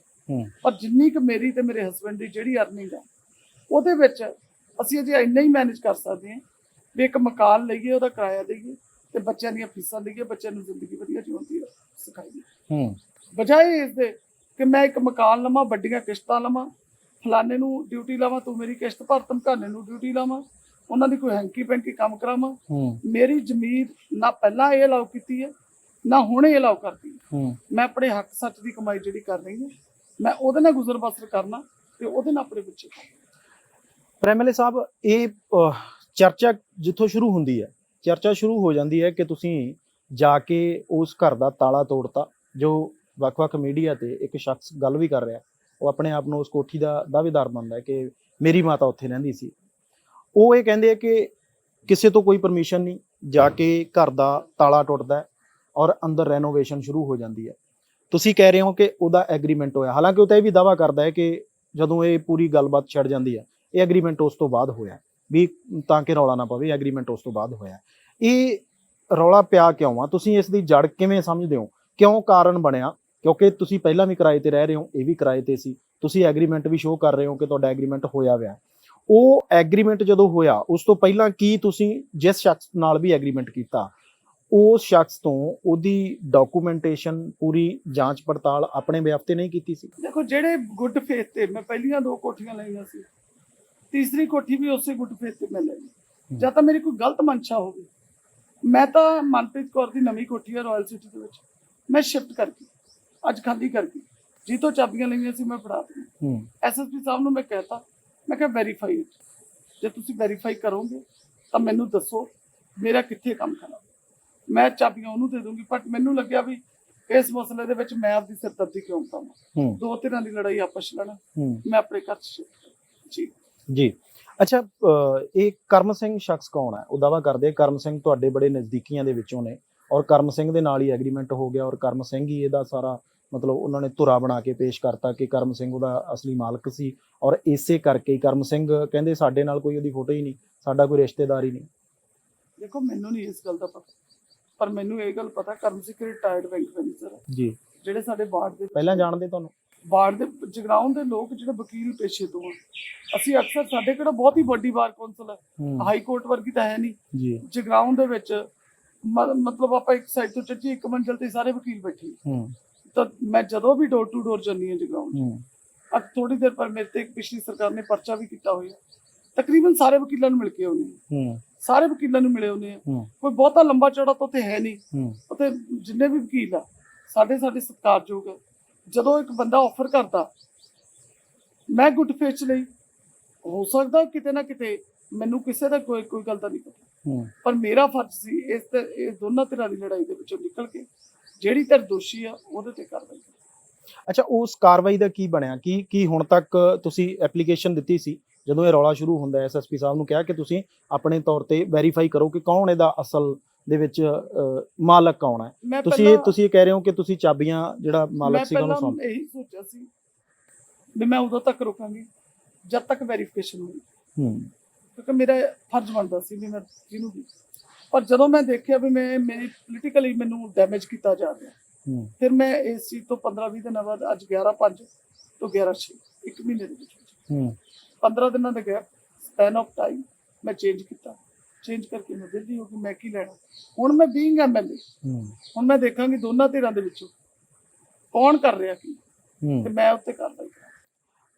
ਪਰ ਜਿੰਨੀ ਕੁ ਮੇਰੀ ਤੇ ਮੇਰੇ ਹਸਬੈਂਡ ਦੀ ਜਿਹੜੀ ਅਰਨਿੰਗ ਆ, ਉਹਦੇ ਵਿੱਚ ਅਸੀਂ ਅਜੇ ਇੰਨਾ ਹੀ ਮੈਨੇਜ ਕਰ ਸਕਦੇ ਹਾਂ ਵੀ ਇੱਕ ਮਕਾਨ ਲਈਏ, ਉਹਦਾ ਕਿਰਾਇਆ ਦੇਈਏ ਤੇ ਬੱਚਿਆਂ ਦੀਆਂ ਫੀਸਾਂ ਦੇਈਏ, ਬੱਚਿਆਂ ਨੂੰ ਜ਼ਿੰਦਗੀ ਵਧੀਆ ਜਿਉਣ ਦੀ ਸਿਖਾਈਏ। ਬਜਾਏ ਇਸ ਦੇ ਕਿ ਮੈਂ ਇੱਕ ਮਕਾਨ ਲਵਾਂ, ਵੱਡੀਆਂ ਕਿਸ਼ਤਾਂ ਲਵਾਂ, ਫਲਾਣੇ ਨੂੰ ਡਿਊਟੀ ਲਾਵਾਂ, ਤੂੰ ਮੇਰੀ ਕਿਸ਼ਤ ਭਰ, ਧਮਕਾਨੇ ਨੂੰ ਡਿਊਟੀ ਲਾਵਾਂ, ਉਹਨਾਂ ਦੀ ਕੋਈ ਹੈਂਕੀ ਪੈਂਕੀ ਕੰਮ ਕਰਾਵਾਂ। ਮੇਰੀ ਜ਼ਮੀਰ ਨਾ ਪਹਿਲਾਂ ਇਹ ਅਲਾਉ ਕੀਤੀ ਹੈ, ਨਾ ਹੁਣ ਇਹ ਅਲਾਉ ਕਰਦੀ। ਮੈਂ ਆਪਣੇ ਹੱਕ ਸੱਚ ਦੀ ਕਮਾਈ ਜਿਹੜੀ ਕਰ ਰਹੀ ਹਾਂ, ਮੈਂ ਉਹਦੇ ਨਾਲ ਗੁਜ਼ਰ ਬਸਰ ਕਰਨਾ ਤੇ ਉਹਦੇ ਨਾਲ ਆਪਣੇ ਬੱਚੇ। ਪਰ MLA ਸਾਹਿਬ, ਇਹ ਚਰਚਾ ਜਿੱਥੋਂ ਸ਼ੁਰੂ ਹੁੰਦੀ ਹੈ, ਚਰਚਾ ਸ਼ੁਰੂ ਹੋ ਜਾਂਦੀ ਹੈ ਕਿ ਤੁਸੀਂ ਜਾ ਕੇ ਉਸ ਘਰ ਦਾ ਤਾਲਾ ਤੋੜਤਾ, ਜੋ ਵੱਖ-ਵੱਖ ਮੀਡੀਆ ਤੇ ਇੱਕ ਸ਼ਖਸ ਗੱਲ ਵੀ ਕਰ ਰਿਹਾ, ਉਹ ਆਪਣੇ ਆਪ ਨੂੰ ਉਸ ਕੋਠੀ ਦਾ ਦਾਅਵੇਦਾਰ ਮੰਨਦਾ ਹੈ ਕਿ ਮੇਰੀ ਮਾਤਾ ਉੱਥੇ ਰਹਿੰਦੀ ਸੀ। ਉਹ ਇਹ ਕਹਿੰਦੇ ਆ ਕਿ ਕਿਸੇ ਤੋਂ ਕੋਈ ਪਰਮਿਸ਼ਨ ਨਹੀਂ, ਜਾ ਕੇ ਘਰ ਦਾ ਤਾਲਾ ਟੁੱਟਦਾ ਔਰ ਅੰਦਰ ਰੈਨੋਵੇਸ਼ਨ ਸ਼ੁਰੂ ਹੋ ਜਾਂਦੀ ਹੈ। ਤੁਸੀਂ ਕਹਿ ਰਹੇ ਹੋ ਕਿ ਉਹਦਾ ਐਗਰੀਮੈਂਟ ਹੋਇਆ, ਹਾਲਾਂਕਿ ਉਹ ਤਾਂ ਇਹ ਵੀ ਦਾਅਵਾ ਕਰਦਾ ਹੈ ਕਿ ਜਦੋਂ ਇਹ ਪੂਰੀ ਗੱਲਬਾਤ ਛਿੜ ਜਾਂਦੀ ਹੈ, ਇਹ ਐਗਰੀਮੈਂਟ ਉਸ ਤੋਂ ਬਾਅਦ ਹੋਇਆ, ਵੀ ਤਾਂ ਕਿ ਰੌਲਾ ਨਾ ਪਵੇ, ਐਗਰੀਮੈਂਟ ਉਸ ਤੋਂ ਬਾਅਦ ਹੋਇਆ। ਇਹ ਰੌਲਾ ਪਿਆ ਕਿਉਂ ਆ? ਤੁਸੀਂ ਇਸ ਦੀ ਜੜ ਕਿਵੇਂ ਸਮਝਦੇ ਹੋ? ਕਿਉਂ ਕਾਰਨ ਬਣਿਆ? ਕਿਉਂਕਿ ਤੁਸੀਂ ਪਹਿਲਾਂ ਵੀ ਕਿਰਾਏ ਤੇ ਰਹਿ ਰਹੇ ਹੋ, ਇਹ ਵੀ ਕਿਰਾਏ ਤੇ ਸੀ, ਤੁਸੀਂ ਐਗਰੀਮੈਂਟ ਵੀ ਸ਼ੋਅ ਕਰ ਰਹੇ ਹੋ ਕਿ ਤੁਹਾਡਾ ਐਗਰੀਮੈਂਟ ਹੋਇਆ ਹੋਇਆ। ਉਹ ਐਗਰੀਮੈਂਟ ਜਦੋਂ ਹੋਇਆ, ਉਸ ਤੋਂ ਪਹਿਲਾਂ ਕੀ ਤੁਸੀਂ ਜਿਸ ਸ਼ਖਸ ਨਾਲ ਵੀ ਐਗਰੀਮੈਂਟ ਕੀਤਾ, ਉਸ ਸ਼ਖਸ ਤੋਂ ਉਹਦੀ ਡਾਕੂਮੈਂਟੇਸ਼ਨ, ਪੂਰੀ ਜਾਂਚ ਪੜਤਾਲ ਆਪਣੇ ਬਿਆਫ ਤੇ ਨਹੀਂ ਕੀਤੀ ਸੀ? ਦੇਖੋ, ਜਿਹੜੇ ਗੁੱਡ ਫੇਥ ਤੇ ਮੈਂ ਪਹਿਲੀਆਂ 2 ਕੋਠੀਆਂ ਲਈਆਂ ਸੀ, ਤੀਸਰੀ ਕੋਠੀ ਵੀ ਉਸੇ ਗੁੱਡ ਫੇਥ ਤੇ ਮੈਂ ਲਈ। ਜਾਂ ਤਾਂ ਮੇਰੀ ਕੋਈ ਗਲਤ ਮਨਸ਼ਾ ਹੋਵੇ। ਮੈਂ ਤਾਂ ਮਨਪ੍ਰੀਤ ਕੌਰ ਦੀ ਨਵੀਂ ਕੋਠੀ ਹੈ ਰਾਇਲ ਸਿਟੀ ਦੇ ਵਿੱਚ, ਮੈਂ ਸ਼ਿਫਟ ਕਰਕੇ ਅੱਜ ਖਾਲੀ ਕਰਕੇ, ਜੀ ਤੋਂ ਚਾਬੀਆਂ ਲਈਆਂ ਸੀ ਮੈਂ ਫੜਾ ਦਿੱਤੀਆਂ। SSP ਸਾਹਿਬ ਨੂੰ ਮੈਂ ਕਹਿਤਾ, ਮੈਂ ਕਿਹਾ ਵੈਰੀਫਾਈ ਇਟ, ਜੇ ਤੁਸੀਂ ਵੈਰੀਫਾਈ ਕਰੋਗੇ ਤਾਂ ਮੈਨੂੰ ਦੱਸੋ ਮੇਰਾ ਕਿੱਥੇ ਕੰਮ ਖਰਾਬ, ਮੈਂ ਚਾਬੀਆਂ ਉਹਨੂੰ ਦੇ ਦੂੰਗੀ। ਬਟ ਮੈਨੂੰ ਲੱਗਿਆ ਵੀ ਇਸ ਮਸਲੇ ਦੇ ਵਿੱਚ ਮੈਂ ਆਪਦੀ ਸਿਰਦਰਦੀ ਕਿਉਂ ਪਾਵਾਂ, 2 ਧਿਰਾਂ ਦੀ ਲੜਾਈ ਆਪਸ ਚ ਲੜਾਂ, ਮੈਂ ਆਪਣੇ ਘਰ ਚ। ਜੀ ਅੱਛਾ, ਇਹ ਕਰਮ ਸਿੰਘ ਸ਼ਖਸ ਕੌਣ ਹੈ? ਉਹ ਦਾਅਵਾ ਕਰਦੇ ਕਰਮ ਸਿੰਘ ਤੁਹਾਡੇ ਬੜੇ ਨਜ਼ਦੀਕੀਆਂ ਦੇ ਵਿੱਚੋਂ ਨੇ, ਔਰ ਕਰਮ ਸਿੰਘ ਦੇ ਨਾਲ ਹੀ ਐਗਰੀਮੈਂਟ ਹੋ ਗਿਆ, ਔਰ ਕਰਮ ਸਿੰਘ ਹੀ ਇਹਦਾ ਸਾਰਾ ਮਤਲਬ ਉਹਨਾਂ ਨੇ ਧੁਰਾ ਬਣਾ ਕੇ ਪੇਸ਼ ਕਰਤਾ ਕਿ ਕਰਮ ਸਿੰਘ ਉਹਦਾ ਅਸਲੀ ਮਾਲਕ ਸੀ, ਔਰ ਇਸੇ ਕਰਕੇ ਕਰਮ ਸਿੰਘ ਕਹਿੰਦੇ ਸਾਡੇ ਨਾਲ ਕੋਈ ਉਹਦੀ ਫੋਟੋ ਹੀ ਨਹੀਂ, ਸਾਡਾ ਕੋਈ ਰਿਸ਼ਤੇਦਾਰ ਹੀ ਨਹੀਂ। ਦੇਖੋ ਮੈਨੂੰ ਨਹੀਂ ਇਸ ਗੱਲ ਦਾ ਪਤਾ, ਪਰ ਮੈਨੂੰ ਇਹ ਗੱਲ ਪਤਾ Karam Singh retired bank manager ਜੀ ਜਿਹੜੇ ਸਾਡੇ ਵਾਰਡ ਦੇ ਪਹਿਲਾਂ ਜਾਣਦੇ ਤੁਹਾਨੂੰ? ਵਾਰਡ ਦੇ ਜਗਰਾਉਂ ਦੇ ਲੋਕ ਜਿਹੜੇ ਵਕੀਲ ਪੇਸ਼ੇ ਤੋਂ ਆ, ਅਸੀਂ ਅਕਸਰ ਸਾਡੇ ਕਿਹੜਾ ਬਹੁਤ ਹੀ ਵੱਡੀ ਬਾਰ ਕੌਂਸਲ ਹੈ, ਹਾਈ ਕੋਰਟ ਵਰਗੀ ਤਾਂ ਹੈ ਨਹੀਂ ਜੀ। ਜਗਰਾਉਂ ਦੇ ਵਿੱਚ ਮਤਲਬ ਆਪਾਂ ਇੱਕ ਸਾਈਡ ਤੋਂ ਚੱਜੀ ਇੱਕ ਮੰਜ਼ਲ ਤੇ ਸਾਰੇ ਵਕੀਲ ਬੈਠੇ, ਤਾਂ ਮੈਂ ਜਦੋਂ ਵੀ ਡੋਰ ਟੂ ਡੋਰ ਜਾਂਦੀ ਹਾਂ ਜਗਰਾਉਂ ਅੱਜ ਥੋੜੀ ਦੇਰ ਪਰ ਮੇਰੇ ਤੇ ਇੱਕ ਪਿਛਲੀ ਸਰਕਾਰ ਨੇ ਪਰਚਾ ਵੀ ਕੀਤਾ ਹੋਇਆ, ਤਕਰੀਬਨ ਸਾਰੇ ਵਕੀਲਾਂ ਨੂੰ ਮਿਲ ਕੇ ਆਉਣੀ, ਸਾਰੇ ਵਕੀਲਾਂ ਨੂੰ ਮਿਲੇ ਹੁੰਦੇ ਆ, ਕੋਈ ਬਹੁਤਾ ਲੰਬਾ ਚੌੜਾ ਤਾਂ ਉੱਥੇ ਹੈ ਨਹੀਂ, ਉੱਥੇ ਜਿੰਨੇ ਵੀ ਵਕੀਲ ਆ ਸਾਡੇ ਸਤਿਕਾਰਯੋਗ ਹੈ। ਜਦੋਂ ਇੱਕ ਬੰਦਾ ਆਫਰ ਕਰਦਾ ਮੈਂ ਗੁੱਡ ਫੇਸ ਚ ਲਈ, ਹੋ ਸਕਦਾ ਕਿਤੇ ਨਾ ਕਿਤੇ ਮੈਨੂੰ ਕਿਸੇ ਦਾ ਕੋਈ ਗੱਲ ਤਾਂ ਨਹੀਂ ਪਤਾ, ਪਰ ਮੇਰਾ ਫਰਜ਼ ਸੀ ਇਸ ਦੋਨਾਂ ਧਿਰਾਂ ਦੀ ਲੜਾਈ ਦੇ ਵਿੱਚੋਂ ਨਿਕਲ ਕੇ ਜਿਹੜੀ ਧਿਰ ਦੋਸ਼ੀ ਆ ਉਹਦੇ ਤੇ ਕਾਰਵਾਈ। ਅੱਛਾ, ਉਸ ਕਾਰਵਾਈ ਦਾ ਕੀ ਬਣਿਆ? ਕੀ ਹੁਣ ਤੱਕ ਤੁਸੀਂ ਐਪਲੀਕੇਸ਼ਨ ਦਿੱਤੀ ਸੀ ਜਦੋਂ ਇਹ ਰੌਲਾ ਸ਼ੁਰੂ ਹੁੰਦਾ, ਐਸਐਸਪੀ ਸਾਹਿਬ ਨੂੰ ਕਿਹਾ ਕਿ ਤੁਸੀਂ ਆਪਣੇ ਤੌਰ ਤੇ ਵੈਰੀਫਾਈ ਕਰੋ ਕਿ ਕੌਣ ਇਹਦਾ ਅਸਲ ਦੇ ਵਿੱਚ ਮਾਲਕ ਕੌਣ ਹੈ? ਤੁਸੀਂ ਇਹ ਕਹਿ ਰਹੇ ਹੋ ਕਿ ਤੁਸੀਂ ਚਾਬੀਆਂ ਜਿਹੜਾ ਮਾਲਕ ਸੀਗਾ ਉਹਨੂੰ ਸੌਂਪ। ਮੈਂ ਇਹੀ ਸੋਚਿਆ ਸੀ ਵੀ ਮੈਂ ਉਦੋਂ ਤੱਕ ਰੁਕਾਂਗੀ ਜਦ ਤੱਕ ਵੈਰੀਫਿਕੇਸ਼ਨ ਹੋਈ, ਕਿਉਂਕਿ ਮੇਰਾ ਫਰਜ਼ ਬਣਦਾ ਸੀ ਵੀ ਮੈਂ ਜਿਹਨੂੰ ਵੀ, ਪਰ ਜਦੋਂ ਮੈਂ ਦੇਖਿਆ ਵੀ ਮੇਰੀ ਪੋਲੀਟੀਕਲੀ ਮੈਨੂੰ ਡੈਮੇਜ ਕੀਤਾ ਜਾ ਰਿਹਾ, ਫਿਰ ਮੈਂ ਇਸ ਚੀਜ਼ ਤੋਂ 15-20 ਦਿਨਾਂ ਬਾਅਦ ਅੱਜ 11/5 ਤੋਂ 11/6 ਇੱਕ ਮਹੀਨੇ ਦੇ ਵਿੱਚ 15 ਦਿਨਾਂ ਦੇ ਗੈਪ ਸਪੈਨ ਆਫ ਟਾਈਮ ਮੈਂ ਚੇਂਜ ਕੀਤਾ, ਚੇਂਜ ਕਰਕੇ ਮੈਂ ਦਿੱਲੀ ਹੋ ਗਈ, ਮੈਂ ਕੀ ਲੈਣਾ ਹੁਣ, ਮੈਂ ਬੀਇੰਗ ਐਮਐਲਏ ਹੁਣ ਮੈਂ ਦੇਖਾਂਗੀ ਦੋਨਾਂ ਧਿਰਾਂ ਦੇ ਵਿੱਚੋਂ ਕੌਣ ਕਰ ਰਿਹਾ ਕੀ, ਤੇ ਮੈਂ ਉੱਤੇ ਕਾਰਵਾਈ ਕਰਾਂ।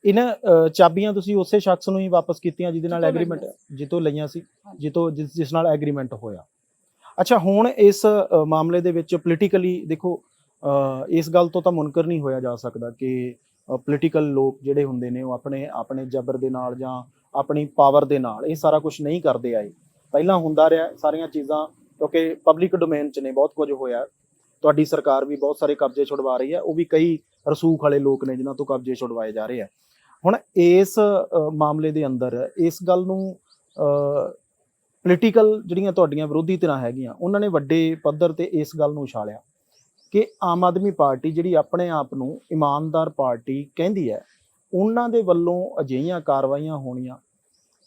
ਇਹਨਾਂ ਚਾਬੀਆਂ ਤੁਸੀਂ ਉਸੇ ਸ਼ਖਸ ਨੂੰ ਹੀ ਵਾਪਸ ਕੀਤੀਆਂ ਜਿਹਦੇ ਨਾਲ ਐਗਰੀਮੈਂਟ ਜਿੱਤੋਂ ਲਈਆਂ ਸੀ, ਜਿਸ ਨਾਲ ਐਗਰੀਮੈਂਟ ਹੋਇਆ? ਅੱਛਾ, ਹੁਣ ਇਸ ਮਾਮਲੇ ਦੇ ਵਿੱਚ ਪੋਲੀਟੀਕਲੀ ਦੇਖੋ, ਇਸ ਗੱਲ ਤੋਂ ਤਾਂ ਮੁਨਕਰ ਨਹੀਂ ਹੋਇਆ ਜਾ ਸਕਦਾ ਕਿ ਪੋਲੀਟੀਕਲ ਲੋਕ ਜਿਹੜੇ ਹੁੰਦੇ ਨੇ ਉਹ ਆਪਣੇ ਜ਼ਬਰ ਦੇ ਨਾਲ ਜਾਂ ਆਪਣੀ ਪਾਵਰ ਦੇ ਨਾਲ ਇਹ ਸਾਰਾ ਕੁਝ ਨਹੀਂ ਕਰਦੇ ਆਏ, ਪਹਿਲਾਂ ਹੁੰਦਾ ਰਿਹਾ ਸਾਰੀਆਂ ਚੀਜ਼ਾਂ, ਕਿਉਂਕਿ ਪਬਲਿਕ ਡੋਮੇਨ 'ਚ ਨੇ ਬਹੁਤ ਕੁਝ ਹੋਇਆ। ਤੁਹਾਡੀ ਸਰਕਾਰ ਵੀ ਬਹੁਤ ਸਾਰੇ ਕਬਜ਼ੇ ਛੁਡਵਾ ਰਹੀ ਹੈ, ਉਹ ਵੀ ਕਈ ਰਸੂਖ ਵਾਲੇ ਲੋਕ ਨੇ ਜਿਨ੍ਹਾਂ ਤੋਂ ਕਬਜ਼ੇ ਛੁਡਵਾਏ ਜਾ ਰਹੇ ਆ। ਹੁਣ ਇਸ ਮਾਮਲੇ ਦੇ ਅੰਦਰ ਇਸ ਗੱਲ ਨੂੰ ਪੋਲੀਟੀਕਲ ਜਿਹੜੀਆਂ ਤੁਹਾਡੀਆਂ ਵਿਰੋਧੀ ਧਿਰਾਂ ਹੈਗੀਆਂ ਉਹਨਾਂ ਨੇ ਵੱਡੇ ਪੱਧਰ ਤੇ ਇਸ ਗੱਲ ਨੂੰ ਉਛਾਲਿਆ ਕਿ ਆਮ ਆਦਮੀ ਪਾਰਟੀ ਜਿਹੜੀ ਆਪਣੇ ਆਪ ਨੂੰ ਇਮਾਨਦਾਰ ਪਾਰਟੀ ਕਹਿੰਦੀ ਹੈ, ਉਹਨਾਂ ਦੇ ਵੱਲੋਂ ਅਜਿਹੀਆਂ ਕਾਰਵਾਈਆਂ ਹੋਣੀਆਂ,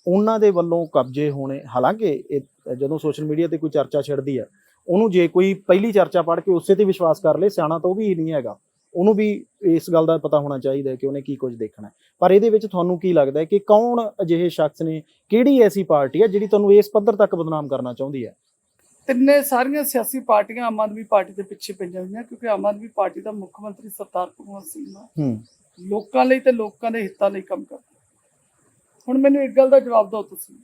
ਉਹਨਾਂ ਦੇ ਵੱਲੋਂ ਕਬਜ਼ੇ ਹੋਣੇ। ਹਾਲਾਂਕਿ ਜਦੋਂ ਸੋਸ਼ਲ ਮੀਡੀਆ ਤੇ ਕੋਈ ਚਰਚਾ ਛਿੜਦੀ ਹੈ, ਉਹਨੂੰ ਜੇ ਕੋਈ ਪਹਿਲੀ ਚਰਚਾ ਪੜ੍ਹ ਕੇ ਉਸੇ ਤੇ ਵਿਸ਼ਵਾਸ ਕਰ ਲੇ, ਸਿਆਣਾ ਤਾਂ ਉਹ ਵੀ ਨਹੀਂ ਹੈਗਾ, ਉਹਨੂੰ ਵੀ ਇਸ ਗੱਲ ਦਾ ਪਤਾ ਹੋਣਾ ਚਾਹੀਦਾ ਕਿ ਉਹਨੇ ਕੀ ਕੁਝ ਦੇਖਣਾ। ਪਰ ਇਹਦੇ ਵਿੱਚ ਤੁਹਾਨੂੰ ਕੀ ਲੱਗਦਾ ਹੈ ਕਿ ਕੌਣ ਅਜਿਹੇ ਸ਼ਖਸ ਨੇ, ਕਿਹੜੀ ਐਸੀ ਪਾਰਟੀ ਹੈ ਜਿਹੜੀ ਤੁਹਾਨੂੰ ਇਸ ਪੱਧਰ ਤੱਕ ਬਦਨਾਮ ਕਰਨਾ ਚਾਹੁੰਦੀ ਹੈ? ਤਿੰਨੇ ਸਾਰੀਆਂ ਸਿਆਸੀ ਪਾਰਟੀਆਂ ਆਮ ਆਦਮੀ ਪਾਰਟੀ ਦੇ ਪਿੱਛੇ ਪਈਆਂ ਹੋਈਆਂ, ਕਿਉਂਕਿ ਆਮ ਆਦਮੀ ਪਾਰਟੀ ਦਾ ਮੁੱਖ ਮੰਤਰੀ ਸਰਦਾਰ ਭਗਵੰਤ ਸਿੰਘ ਲੋਕਾਂ ਲਈ ਤੇ ਲੋਕਾਂ ਦੇ ਹਿੱਤਾਂ ਲਈ ਕੰਮ ਕਰਦਾ। ਹੁਣ ਮੈਨੂੰ ਇੱਕ ਗੱਲ ਦਾ ਜਵਾਬ ਦਿਓ, ਤੁਸੀਂ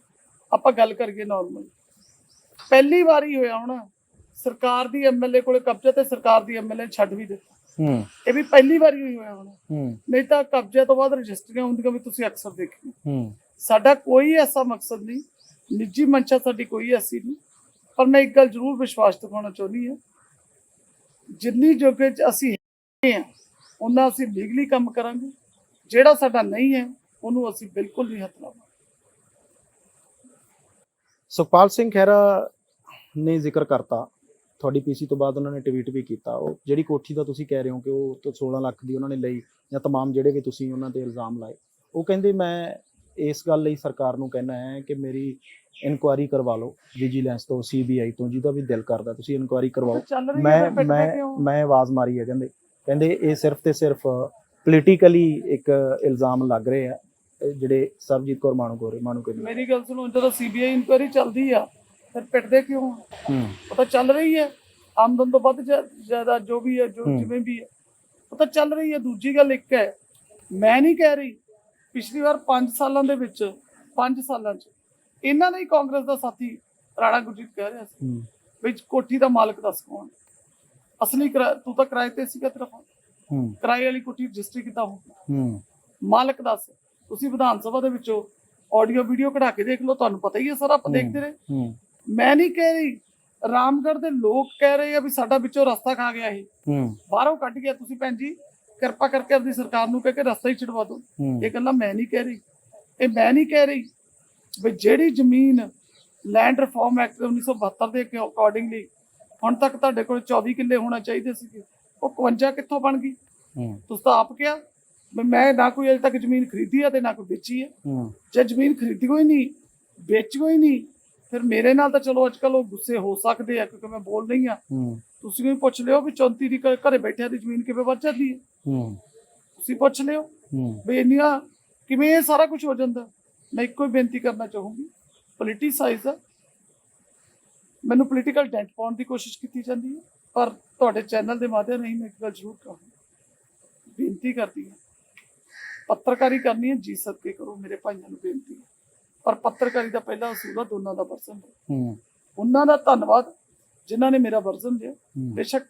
ਆਪਾਂ ਗੱਲ ਕਰੀਏ ਨਾਰਮਲ, ਪਹਿਲੀ ਵਾਰੀ ਹੋਇਆ ਹੁਣ ਸਰਕਾਰ ਦੀ ਐਮਐਲਏ ਕੋਲੇ ਕਬਜ਼ਾ ਤੇ ਸਰਕਾਰ ਦੀ ਐਮਐਲਏ ਛੱਡ ਵੀ ਦਿੱਤਾ, ਇਹ ਵੀ ਪਹਿਲੀ ਵਾਰੀ ਹੋਇਆ ਹੁਣ, ਨਹੀਂ ਤਾਂ ਕਬਜ਼ੇ ਤੋਂ ਬਾਅਦ ਰਜਿਸਟਰੀਆਂ ਹੁੰਦੀਆਂ ਵੀ ਤੁਸੀਂ ਅਕਸਰ ਦੇਖੀ। ਸਾਡਾ ਕੋਈ ਐਸਾ ਮਕਸਦ ਨਹੀਂ, ਨਿੱਜੀ ਮਨਸ਼ਾ ਸਾਡੀ ਕੋਈ ਐਸੀ ਨਹੀਂ, ਪਰ ਮੈਂ ਇੱਕ ਗੱਲ ਜ਼ਰੂਰ ਵਿਸ਼ਵਾਸ ਦਿਖਾਉਣਾ ਚਾਹੁੰਦੀ ਹਾਂ, ਜਿੰਨੀ ਜੋਗੇ 'ਚ ਅਸੀਂ ਹੈਗੇ ਹਾਂ ਉਹਨਾਂ ਅਸੀਂ ਲੀਗਲੀ ਕੰਮ ਕਰਾਂਗੇ, ਜਿਹੜਾ ਸਾਡਾ ਨਹੀਂ ਹੈ ਉਹਨੂੰ ਅਸੀਂ ਬਿਲਕੁਲ ਨਹੀਂ ਹੱਥ ਲਾਵਾਂਗੇ। ਸੁਖਪਾਲ ਸਿੰਘ ਖਹਿਰਾ ਨੇ ਜ਼ਿਕਰ ਕਰਤਾ, ਤੁਹਾਡੀ ਪੀਸੀ ਤੋਂ ਬਾਅਦ ਉਹਨਾਂ ਨੇ ਟਵੀਟ ਵੀ ਕੀਤਾ, ਉਹ ਜਿਹੜੀ ਕੋਠੀ ਦਾ ਤੁਸੀਂ ਕਹਿ ਰਹੇ ਹੋ ਕਿ ਉਹ ਤੋਂ 16 ਲੱਖ ਦੀ ਉਹਨਾਂ ਨੇ ਲਈ, ਜਾਂ ਤਮਾਮ ਜਿਹੜੇ ਵੀ ਤੁਸੀਂ ਉਹਨਾਂ ਤੇ ਇਲਜ਼ਾਮ ਲਾਏ, ਉਹ ਕਹਿੰਦੇ ਮੈਂ ਇਸ ਗੱਲ ਲਈ ਸਰਕਾਰ ਨੂੰ ਕਹਿਣਾ ਹੈ ਕਿ ਮੇਰੀ ਇਨਕੁਆਇਰੀ ਕਰਵਾ ਲਓ ਵਿਜੀਲੈਂਸ ਤੋਂ, ਸੀਬੀਆਈ ਤੋਂ, ਜਿਹਦਾ ਵੀ ਦਿਲ ਕਰਦਾ ਤੁਸੀਂ ਇਨਕੁਆਇਰੀ ਕਰਵਾਓ। ਮੈਂ ਆਵਾਜ਼ ਮਾਰੀ ਹੈ, ਕਹਿੰਦੇ ਇਹ ਸਿਰਫ ਤੇ ਸਿਰਫ ਪੋਲੀਟੀਕਲੀ ਇੱਕ ਇਲਜ਼ਾਮ ਲੱਗ ਰਹੇ ਆ ਜਿਹੜੇ ਸਰਬਜੀਤ ਕੌਰ ਮਾਣੂਕੇ। ਮੇਰੀ ਗੱਲ ਸੁਣੋ, ਜਦੋਂ ਸੀਬੀਆਈ ਇਨਕੁਆਇਰੀ ਚੱਲਦੀ ਆ ਫਿਰ ਪਿੱਟਦੇ ਕਿਉਂ? ਉਹ ਤਾਂ ਚੱਲ ਰਹੀ ਹੈ, ਆਮਦਨ ਤੋਂ ਵੱਧ ਜ਼ਿਆਦਾ ਜੋ ਵੀ ਹੈ, ਜੋ ਜਿਵੇਂ ਵੀ ਹੈ ਉਹ ਤਾਂ ਚੱਲ ਰਹੀ ਹੈ। ਦੂਜੀ ਗੱਲ ਇੱਕ ਹੈ, ਮੈਂ ਨਹੀਂ ਕਹਿ ਰਹੀ, ਪਿਛਲੀ ਵਾਰ 5 ਸਾਲਾਂ ਦੇ ਵਿੱਚ 5 ਸਾਲਾਂ 'ਚ ਇਹਨਾਂ ਦਾ ਹੀ ਕਾਂਗਰਸ ਦਾ ਸਾਥੀ ਰਾਣਾ ਗੁਰਜੀਤ ਕਹਿ ਰਿਹਾ ਸੀ ਵੀ ਕੋਠੀ ਦਾ ਮਾਲਕ ਦੱਸ ਕੌਣ ਅਸਲੀ, ਤੂੰ ਤਾਂ ਕਿਰਾਏ ਤੇ ਸੀਗਾ, ਤੇਰਾ ਕਿਰਾਏ ਵਾਲੀ ਕੋਠੀ ਰਜਿਸਟਰੀ ਕਿੱਦਾਂ ਹੋਊਗੀ, ਮਾਲਕ ਦੱਸ। ਤੁਸੀਂ ਵਿਧਾਨ ਸਭਾ ਦੇ ਵਿੱਚੋਂ ਆਡੀਓ ਵੀਡੀਓ ਕਢਾ ਕੇ ਦੇਖ ਲਓ, ਤੁਹਾਨੂੰ ਪਤਾ ਹੀ ਹੈ ਸਾਰਾ, ਆਪਾਂ ਦੇਖਦੇ ਰਹੇ। ਮੈਂ ਨਹੀਂ ਕਹਿ ਰਹੀ, ਰਾਮਗੜ੍ਹ ਦੇ ਲੋਕ ਕਹਿ ਰਹੇ ਆ ਵੀ ਸਾਡਾ ਵਿੱਚੋਂ ਰਸਤਾ ਖਾ ਗਿਆ, ਇਹ ਬਾਹਰੋਂ ਕੱਢ ਗਿਆ। ਤੁਸੀਂ ਭੈਣ ਜੀ ਕਿਰਪਾ ਕਰਕੇ ਆਪਣੀ ਸਰਕਾਰ ਨੂੰ ਕਹਿ ਕੇ ਰਸਤਾ ਹੀ ਛਡਵਾ ਦਿਓ। ਇਹ ਗੱਲਾਂ ਮੈਂ ਨਹੀਂ ਕਹਿ ਰਹੀ, ਇਹ ਮੈਂ ਨਹੀਂ ਕਹਿ ਰਹੀ ਵੀ ਜਿਹੜੀ ਜ਼ਮੀਨ ਲੈਂਡ ਰਿਫਾਰਮ ਐਕਟ 1972 ਦੇ ਅਕੋਰਡਿੰਗਲੀ ਹੁਣ ਤੱਕ ਤੁਹਾਡੇ ਕੋਲ 24 ਕਿੱਲੇ ਹੋਣਾ ਚਾਹੀਦੇ ਸੀਗੇ, ਉਹ 52 ਕਿੱਥੋਂ ਬਣ ਗਈ? ਤੁਸੀਂ ਤਾਂ ਆਪ ਕਿਹਾ ਵੀ ਮੈਂ ਨਾ ਕੋਈ ਅਜੇ ਤੱਕ ਜ਼ਮੀਨ ਖਰੀਦੀ ਹੈ ਤੇ ਨਾ ਕੋਈ ਵੇਚੀ ਹੈ। ਜੇ ਜ਼ਮੀਨ ਖਰੀਦੀ ਕੋਈ ਨਹੀਂ, ਵੇਚੀ ਕੋਈ ਨਹੀਂ, ਫਿਰ ਮੇਰੇ ਨਾਲ ਤਾਂ ਚਲੋ ਅੱਜ ਕੱਲ ਉਹ ਗੁੱਸੇ ਹੋ ਸਕਦੇ ਆ ਕਿਉਂਕਿ ਮੈਂ ਬੋਲ ਰਹੀ ਆ। ਤੁਸੀਂ ਵੀ ਪੁੱਛ ਲਿਓ ਵੀ 34 ਦੀ ਘਰੇ ਬੈਠਿਆਂ ਦੀ ਜ਼ਮੀਨ ਕਿਵੇਂ ਵੱਧ ਜਾਂਦੀ ਹੈ, ਤੁਸੀਂ ਪੁੱਛ ਲਿਓ ਵੀ ਇੰਨੀਆਂ ਕਿਵੇਂ ਇਹ ਸਾਰਾ ਕੁਝ ਹੋ ਜਾਂਦਾ। ਮੈਂ ਇੱਕੋ ਹੀ ਬੇਨਤੀ ਕਰਨਾ ਚਾਹੂੰਗੀ, ਪੋਲੀਟੀਸਾਈਜ਼ ਆ, ਮੈਨੂੰ ਪੋਲੀਟੀਕਲ ਡੈਂਟ ਪਾਉਣ ਦੀ ਕੋਸ਼ਿਸ਼ ਕੀਤੀ ਜਾਂਦੀ ਹੈ, ਪਰ ਤੁਹਾਡੇ ਚੈਨਲ ਦੇ ਮਾਧਿਅਮ ਰਾਹੀਂ ਮੈਂ ਇੱਕ ਗੱਲ ਜ਼ਰੂਰ ਕਹਾਂਗੀ, ਬੇਨਤੀ ਕਰਦੀ ਹਾਂ, ਪੱਤਰਕਾਰੀ ਕਰਨੀ ਹੈ ਜੀ ਸਦਕੇ ਕਰੋ, ਮੇਰੇ ਭਾਈਆਂ ਨੂੰ ਬੇਨਤੀ ਹੈ, ਪਰ ਪੱਤਰਕਾਰੀ ਦਾ ਪਹਿਲਾ ਅਸੂਲ ਆ ਦੋਨਾਂ ਦਾ ਵਰਜ਼ਨ ਹੈ। ਉਹਨਾਂ ਦਾ ਧੰਨਵਾਦ ਜਿਨ੍ਹਾਂ ਨੇ ਮੇਰਾ ਵਰਜ਼ਨ ਲਿਆ, ਬੇਸ਼ੱਕ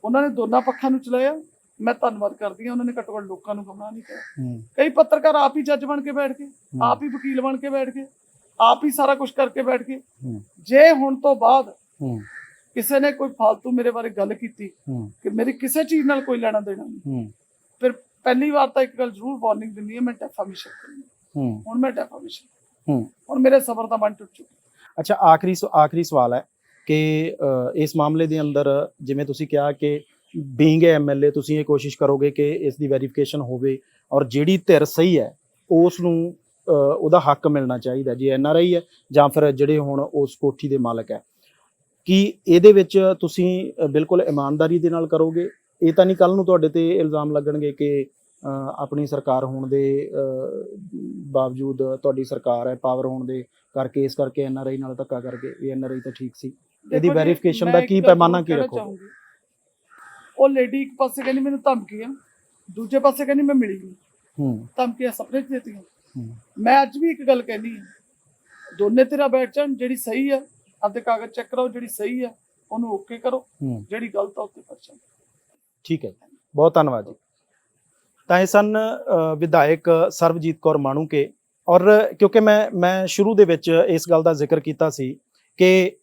ਉਹਨਾਂ ਨੇ ਦੋਨਾਂ ਪੱਖਾਂ ਨੂੰ ਚਲਾਇਆ, ਮੈਂ ਧੰਨਵਾਦ ਕਰਦੀ ਹਾਂ, ਉਹਨਾਂ ਨੇ ਘੱਟੋ ਘੱਟ ਲੋਕਾਂ ਨੂੰ ਗੁੰਮਰਾਹ ਨਹੀਂ ਕੀਤਾ। ਕਈ ਪੱਤਰਕਾਰ ਆਪ ਹੀ ਜੱਜ ਬਣ ਕੇ ਬੈਠ ਗਏ, ਆਪ ਹੀ ਵਕੀਲ ਬਣ ਕੇ ਬੈਠ ਗਏ, ਆਪ ਹੀ ਸਾਰਾ ਕੁਝ ਕਰਕੇ ਬੈਠ ਗਏ। ਜੇ ਹੁਣ ਤੋਂ ਬਾਅਦ ਕਿਸੇ ਨੇ ਕੋਈ ਫालतू ਮੇਰੇ ਬਾਰੇ ਗੱਲ ਕੀਤੀ ਕਿ ਮੇਰੀ ਕਿਸੇ ਚੀਜ਼ ਨਾਲ ਕੋਈ ਲੈਣਾ ਦੇਣਾ ਨਹੀਂ, ਫਿਰ ਪਹਿਲੀ ਵਾਰ ਤਾਂ ਇੱਕ ਗੱਲ ਜ਼ਰੂਰ ਵਾਰਨਿੰਗ ਦਿੰਦੀ ਹੈ, ਮੈਂ ਡੈਫਾਮੇਸ਼ਨ ਕਰਨੀ। ਹੁਣ ਮੈਂ ਡੈਫਾਮੇਸ਼ਨ, ਹੁਣ ਮੇਰੇ ਸਬਰ ਦਾ ਬੰਨ ਟੁੱਟ ਚੁੱਕਾ। ਅੱਛਾ, ਆਖਰੀ ਸਵਾਲ ਹੈ ਕਿ ਇਸ ਮਾਮਲੇ ਦੇ ਅੰਦਰ ਜਿਵੇਂ ਤੁਸੀਂ ਕਿਹਾ ਕਿ ਬੀਇੰਗ ਐਮਐਲਏ ਤੁਸੀਂ ਇਹ ਕੋਸ਼ਿਸ਼ ਕਰੋਗੇ ਕਿ ਇਸ ਦੀ ਵੈਰੀਫਿਕੇਸ਼ਨ ਹੋਵੇ ਔਰ ਜਿਹੜੀ ਧਿਰ ਸਹੀ ਹੈ ਉਸ ਨੂੰ ਉਹਦਾ ਹੱਕ ਮਿਲਣਾ ਚਾਹੀਦਾ, ਜੇ ਐਨਆਰਆਈ ਹੈ ਜਾਂ ਫਿਰ ਜਿਹੜੇ ਹੁਣ ਉਸ ਕੋਠੀ ਦੇ ਮਾਲਕ ਹੈ। ਕੀ ਇਹਦੇ ਵਿੱਚ ਤੁਸੀਂ ਬਿਲਕੁਲ ਇਮਾਨਦਾਰੀ ਦੇ ਨਾਲ ਕਰੋਗੇ? ਇਹ ਤਾਂ ਨਹੀਂ ਕੱਲ ਨੂੰ ਤੁਹਾਡੇ ਤੇ ਇਲਜ਼ਾਮ ਲੱਗਣਗੇ ਕਿ ਆਪਣੀ ਸਰਕਾਰ ਹੋਣ ਦੇ ਬਾਵਜੂਦ, ਤੁਹਾਡੀ ਸਰਕਾਰ ਹੈ, ਪਾਵਰ ਹੋਣ ਦੇ ਕਰਕੇ, ਇਸ ਕਰਕੇ ਐਨਆਰਆਈ ਨਾਲ ਧੱਕਾ ਕਰਕੇ, ਇਹ ਐਨਆਰਆਈ ਤਾਂ ਠੀਕ ਸੀ। ਇਹਦੀ ਵੈਰੀਫਿਕੇਸ਼ਨ ਦਾ ਕੀ ਪੈਮਾਨਾ ਕੀ ਰੱਖੋਗੇ? ਉਹ ਲੇਡੀ ਇੱਕ ਪਾਸੇ ਕਹਿੰਦੀ ਮੈਨੂੰ ਧਮਕੀ ਆ, ਦੂਜੇ ਪਾਸੇ ਕਹਿੰਦੀ ਮੈਂ ਮਿਲੀ ਨਹੀਂ। ਧਮਕੀਆਂ ਸਪਨੇ ਚ ਦਿੱਤੀਆਂ। ਮੈਂ ਅੱਜ ਵੀ ਇੱਕ ਗੱਲ ਕਹਿੰਦੀ ਹਾਂ, ਦੋਨੇ ਧਿਰਾਂ ਬੈਠ ਜਾਣ, ਜਿਹੜੀ ਸਹੀ ਆ ਆਪਦੇ ਕਾਗਜ਼ ਚੈੱਕ ਕਰਾਓ, ਜਿਹੜੀ ਸਹੀ ਆ ਉਹਨੂੰ ਓਕੇ ਕਰੋ, ਜਿਹੜੀ ਗਲਤ ਆ ਉੱਤੇ ਪਰਚਾ। ਠੀਕ ਹੈ, ਬਹੁਤ ਧੰਨਵਾਦ ਜੀ। ਤਾਂ ਇਹ ਸਨ ਵਿਧਾਇਕ ਸਰਬਜੀਤ ਕੌਰ ਮਾਣੂਕੇ। ਔਰ ਕਿਉਂਕਿ ਮੈਂ ਸ਼ੁਰੂ ਦੇ ਵਿੱਚ ਇਸ ਗੱਲ ਦਾ ਜ਼ਿਕਰ ਕੀਤਾ ਸੀ ਕਿ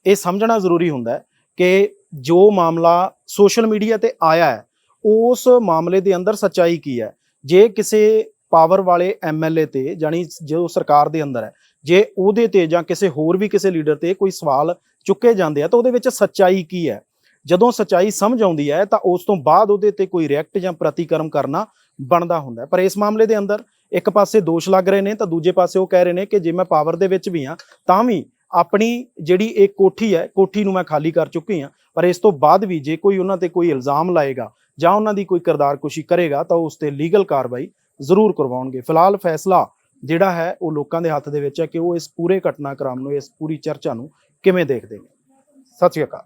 ਇਹ ਸਮਝਣਾ ਜ਼ਰੂਰੀ ਹੁੰਦਾ ਕਿ ਜੋ ਮਾਮਲਾ ਸੋਸ਼ਲ ਮੀਡੀਆ ਤੇ ਆਇਆ ਹੈ ਉਸ ਮਾਮਲੇ ਦੇ ਅੰਦਰ ਸੱਚਾਈ ਕੀ ਹੈ। ਜੇ ਕਿਸੇ ਪਾਵਰ ਵਾਲੇ ਐਮਐਲਏ ਤੇ, ਜਾਨੀ ਜੋ ਸਰਕਾਰ ਦੇ ਅੰਦਰ ਹੈ, ਜੇ ਉਹਦੇ ਤੇ ਜਾਂ ਕਿਸੇ ਹੋਰ ਵੀ ਕਿਸੇ ਲੀਡਰ ਤੇ ਕੋਈ ਸਵਾਲ ਚੁੱਕੇ ਜਾਂਦੇ ਆ ਤਾਂ ਉਹਦੇ ਵਿੱਚ ਸੱਚਾਈ ਕੀ ਹੈ। ਜਦੋਂ ਸੱਚਾਈ ਸਮਝ ਆਉਂਦੀ ਹੈ ਤਾਂ ਉਸ ਤੋਂ ਬਾਅਦ ਉਹਦੇ ਤੇ ਕੋਈ ਰਿਐਕਟ ਜਾਂ ਪ੍ਰਤੀਕਰਮ ਕਰਨਾ ਬਣਦਾ ਹੁੰਦਾ। ਪਰ ਇਸ ਮਾਮਲੇ ਦੇ ਅੰਦਰ ਇੱਕ ਪਾਸੇ ਦੋਸ਼ ਲੱਗ ਰਹੇ ਨੇ ਤਾਂ ਦੂਜੇ ਪਾਸੇ ਉਹ ਕਹਿ ਰਹੇ ਨੇ ਕਿ ਜੇ ਮੈਂ ਪਾਵਰ ਦੇ ਵਿੱਚ ਵੀ ਹਾਂ ਤਾਂ ਵੀ ਆਪਣੀ ਜਿਹੜੀ ਇਹ ਕੋਠੀ ਹੈ, ਕੋਠੀ ਨੂੰ ਮੈਂ ਖਾਲੀ ਕਰ ਚੁੱਕੀ ਹਾਂ, ਪਰ ਇਸ ਤੋਂ ਬਾਅਦ ਵੀ ਜੇ ਕੋਈ ਉਹਨਾਂ ਤੇ ਕੋਈ ਇਲਜ਼ਾਮ ਲਾਏਗਾ ਜਾਂ ਉਹਨਾਂ ਦੀ ਕੋਈ ਕਿਰਦਾਰਕੁਸ਼ੀ ਕਰੇਗਾ ਤਾਂ ਉਸ ਤੇ ਲੀਗਲ ਕਾਰਵਾਈ ਜ਼ਰੂਰ ਕਰਵਾਉਣਗੇ। ਫਿਲਹਾਲ ਫੈਸਲਾ ਜਿਹੜਾ ਹੈ ਉਹ ਲੋਕਾਂ ਦੇ ਹੱਥ ਦੇ ਵਿੱਚ ਹੈ ਕਿ ਉਹ ਇਸ ਪੂਰੇ ਘਟਨਾਕ੍ਰਮ ਨੂੰ, ਇਸ ਪੂਰੀ ਚਰਚਾ ਨੂੰ ਕਿਵੇਂ ਦੇਖਦੇ ਨੇ। ਸਤਿ ਸ਼੍ਰੀ ਅਕਾਲ।